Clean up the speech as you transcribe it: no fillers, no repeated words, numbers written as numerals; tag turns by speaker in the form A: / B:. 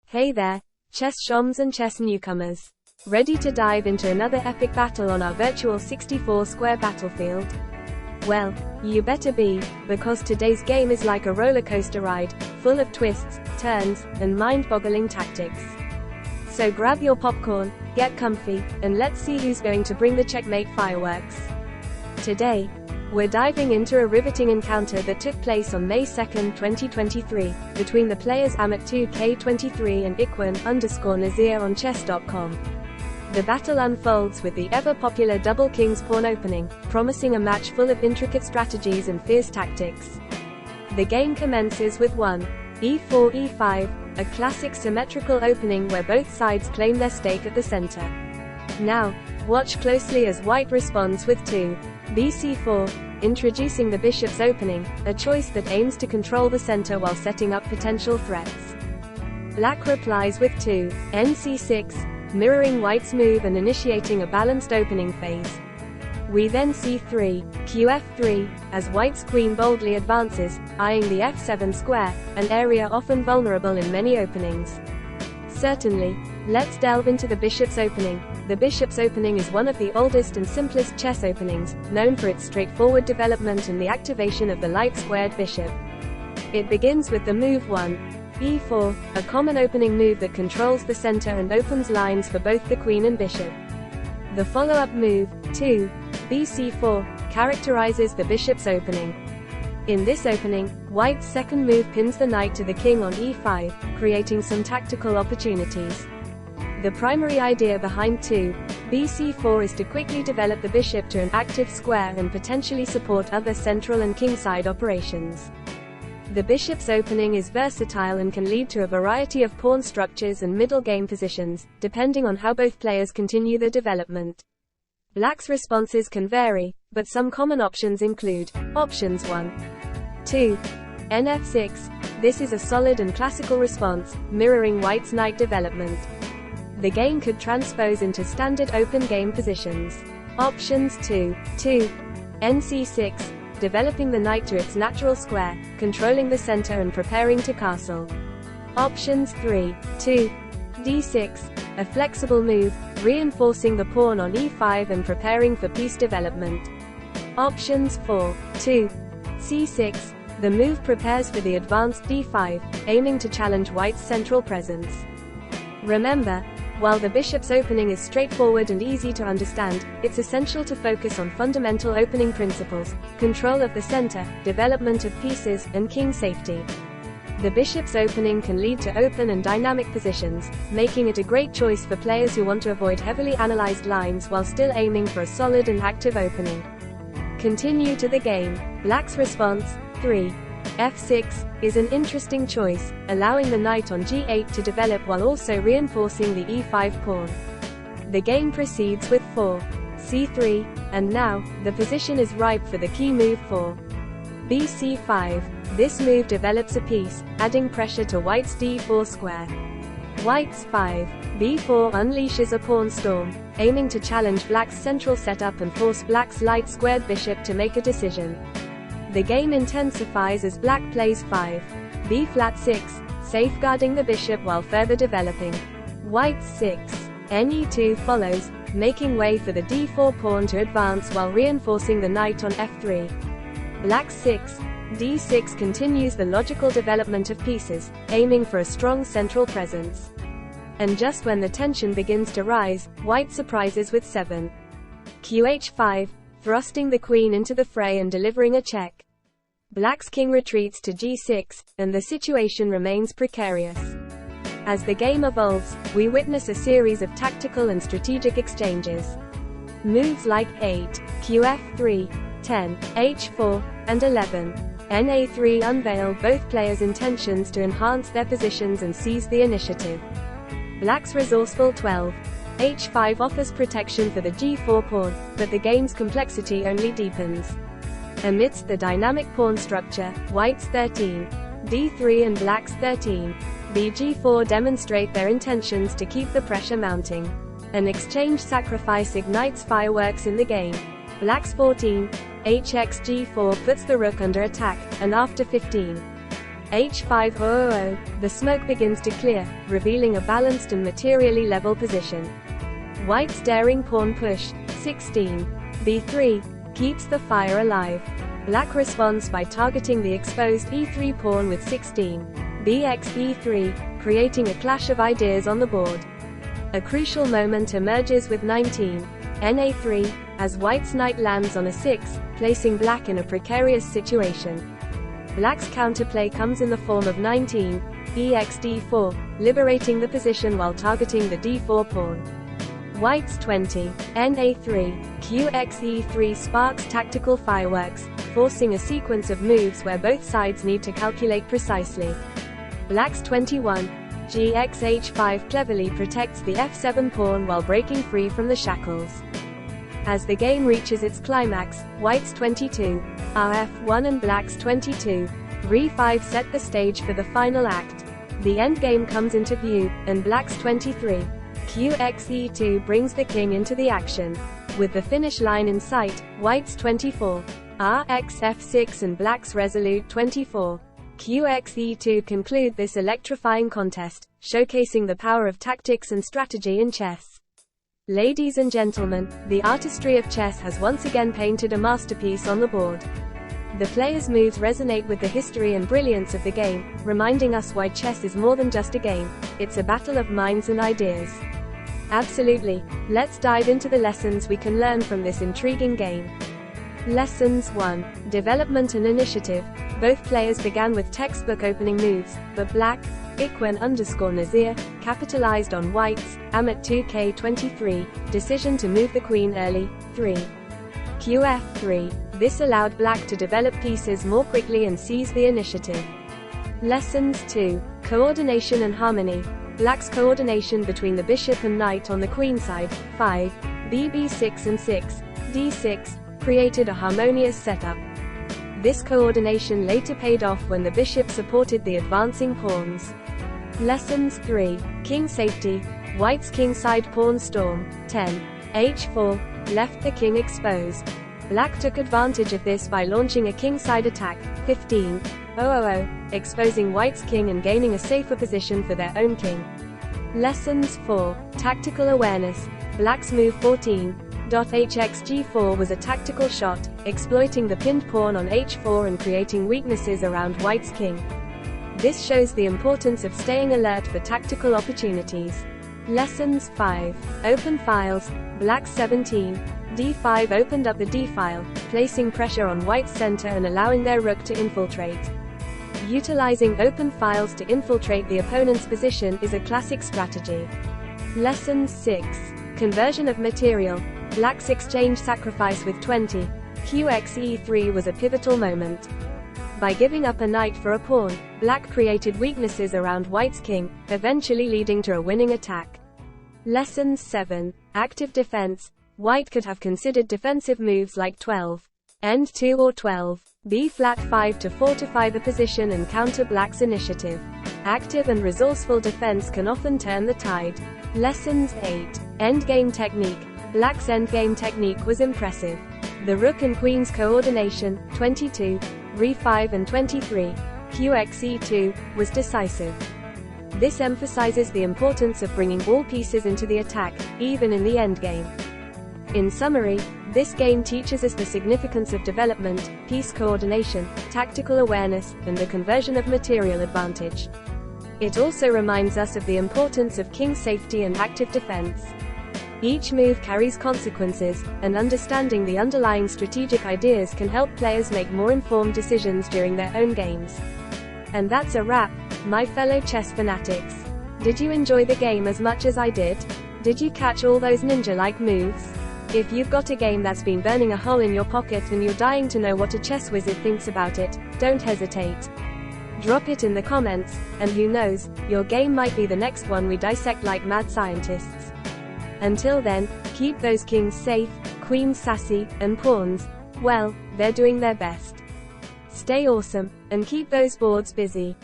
A: Hey there, chess shoms and chess newcomers. Ready to dive into another epic battle on our virtual 64-square battlefield? Well, you better be, because today's game is like a roller coaster ride, full of twists, turns, and mind-boggling tactics. So grab your popcorn, get comfy, and let's see who's going to bring the checkmate fireworks. Today, we're diving into a riveting encounter that took place on May 2, 2023, between the players Amat2K23 and Ikwan_Nazir on chess.com. The battle unfolds with the ever-popular double king's pawn opening, promising a match full of intricate strategies and fierce tactics. The game commences with 1. e4 e5, a classic symmetrical opening where both sides claim their stake at the center. Now, watch closely as white responds with 2. bc4, introducing the bishop's opening, a choice that aims to control the center while setting up potential threats. Black replies with 2. nc6, mirroring white's move and initiating a balanced opening phase. We then see 3. qf3, as white's queen boldly advances, eyeing the f7 square, an area often vulnerable in many openings. Certainly, let's delve into the bishop's opening. The bishop's opening is one of the oldest and simplest chess openings, known for its straightforward development and the activation of the light-squared bishop. It begins with the move 1. e4, a common opening move that controls the center and opens lines for both the queen and bishop. The follow-up move, 2. bc4, characterizes the bishop's opening. In this opening, white's second move pins the knight to the king on e5, creating some tactical opportunities. The primary idea behind 2. bc4 is to quickly develop the bishop to an active square and potentially support other central and kingside operations. The bishop's opening is versatile and can lead to a variety of pawn structures and middle game positions, depending on how both players continue the development. Black's responses can vary, but some common options include: Options 1. 2. nf6, this is a solid and classical response, mirroring white's knight development. The game could transpose into standard open game positions. Options 2. 2. nc6, developing the knight to its natural square, controlling the center and preparing to castle. Options 3. 2. d6, a flexible move, reinforcing the pawn on e5 and preparing for piece development. Options 4. 2. c6, the move prepares for the advanced d5, aiming to challenge white's central presence. Remember, while the bishop's opening is straightforward and easy to understand, it's essential to focus on fundamental opening principles: control of the center, development of pieces, and king safety. The bishop's opening can lead to open and dynamic positions, making it a great choice for players who want to avoid heavily analyzed lines while still aiming for a solid and active opening. Continue to the game. Black's response, 3. f6, is an interesting choice, allowing the knight on g8 to develop while also reinforcing the e5 pawn. The game proceeds with 4. c3, and now, the position is ripe for the key move 4. bc5, this move develops a piece, adding pressure to white's d4 square. White's 5. b4 unleashes a pawn storm, aiming to challenge black's central setup and force black's light-squared bishop to make a decision. The game intensifies as black plays 5. b-flat6, safeguarding the bishop while further developing. White's 6. ne2 follows, making way for the d4 pawn to advance while reinforcing the knight on f3. Black's 6. d6 continues the logical development of pieces, aiming for a strong central presence. And just when the tension begins to rise, white surprises with 7. qh5, thrusting the queen into the fray and delivering a check. Black's king retreats to g6, and the situation remains precarious. As the game evolves, we witness a series of tactical and strategic exchanges. Moves like 8, qf3, 10, h4, and 11, na3 unveil both players' intentions to enhance their positions and seize the initiative. Black's resourceful 12, h5 offers protection for the g4 pawn, but the game's complexity only deepens. Amidst the dynamic pawn structure, white's 13, d3 and black's 13, bg4 demonstrate their intentions to keep the pressure mounting. An exchange sacrifice ignites fireworks in the game. Black's 14, hx g4 puts the rook under attack, and after 15, h5. The smoke begins to clear, revealing a balanced and materially level position. White's daring pawn push, 16. b3, keeps the fire alive. Black responds by targeting the exposed e3 pawn with 16. bx e3, creating a clash of ideas on the board. A crucial moment emerges with 19. na3, as White's knight lands on a 6, placing Black in a precarious situation. Black's counterplay comes in the form of 19. ex d4, liberating the position while targeting the d4 pawn. White's 20. na3, qx e3 sparks tactical fireworks, forcing a sequence of moves where both sides need to calculate precisely. Black's 21. gx h5 cleverly protects the f7 pawn while breaking free from the shackles. As the game reaches its climax, White's 22. rf1 and Black's 22. re5 set the stage for the final act. The endgame comes into view, and Black's 23. qx e2 brings the king into the action. With the finish line in sight, White's 24. rx f6 and Black's resolute 24. qx e2 conclude this electrifying contest, showcasing the power of tactics and strategy in chess. Ladies and gentlemen, the artistry of chess has once again painted a masterpiece on the board. The players' moves resonate with the history and brilliance of the game, reminding us why chess is more than just a game, it's a battle of minds and ideas. Absolutely. Let's dive into the lessons we can learn from this intriguing game. Lessons 1. Development and initiative. Both players began with textbook opening moves, but Black, Iquen_Nazir, capitalized on White's, Amat 2k23, decision to move the queen early, 3. qf3. This allowed Black to develop pieces more quickly and seize the initiative. Lessons 2. Coordination and harmony. Black's coordination between the bishop and knight on the queen side, 5, bb6 and 6, d6, created a harmonious setup. This coordination later paid off when the bishop supported the advancing pawns. Lessons 3. King safety. White's kingside pawn storm, 10, h4, left the king exposed. Black took advantage of this by launching a kingside attack, 15, 000, exposing White's king and gaining a safer position for their own king. Lessons 4. Tactical awareness. Black's move 14. hxg4 was a tactical shot, exploiting the pinned pawn on h4 and creating weaknesses around White's king. This shows the importance of staying alert for tactical opportunities. Lessons 5. Open files. Black's 17. d5 opened up the d-file, placing pressure on White's center and allowing their rook to infiltrate. Utilizing open files to infiltrate the opponent's position is a classic strategy. Lesson 6. Conversion of material. Black's exchange sacrifice with 20. qx e3 was a pivotal moment. By giving up a knight for a pawn, Black created weaknesses around White's king, eventually leading to a winning attack. Lesson 7. Active defense. White could have considered defensive moves like 12, end 2 or 12, b flat 5 to fortify the position and counter Black's initiative. Active and resourceful defense can often turn the tide. Lessons 8. Endgame technique. Black's endgame technique was impressive. The rook and queen's coordination, 22, re5 and 23, qx e2, was decisive. This emphasizes the importance of bringing all pieces into the attack, even in the endgame. In summary, this game teaches us the significance of development, piece coordination, tactical awareness, and the conversion of material advantage. It also reminds us of the importance of king safety and active defense. Each move carries consequences, and understanding the underlying strategic ideas can help players make more informed decisions during their own games. And that's a wrap, my fellow chess fanatics. Did you enjoy the game as much as I did? Did you catch all those ninja-like moves? If you've got a game that's been burning a hole in your pocket and you're dying to know what a chess wizard thinks about it, don't hesitate. Drop it in the comments, and who knows, your game might be the next one we dissect like mad scientists. Until then, keep those kings safe, queens sassy, and pawns, well, they're doing their best. Stay awesome, and keep those boards busy.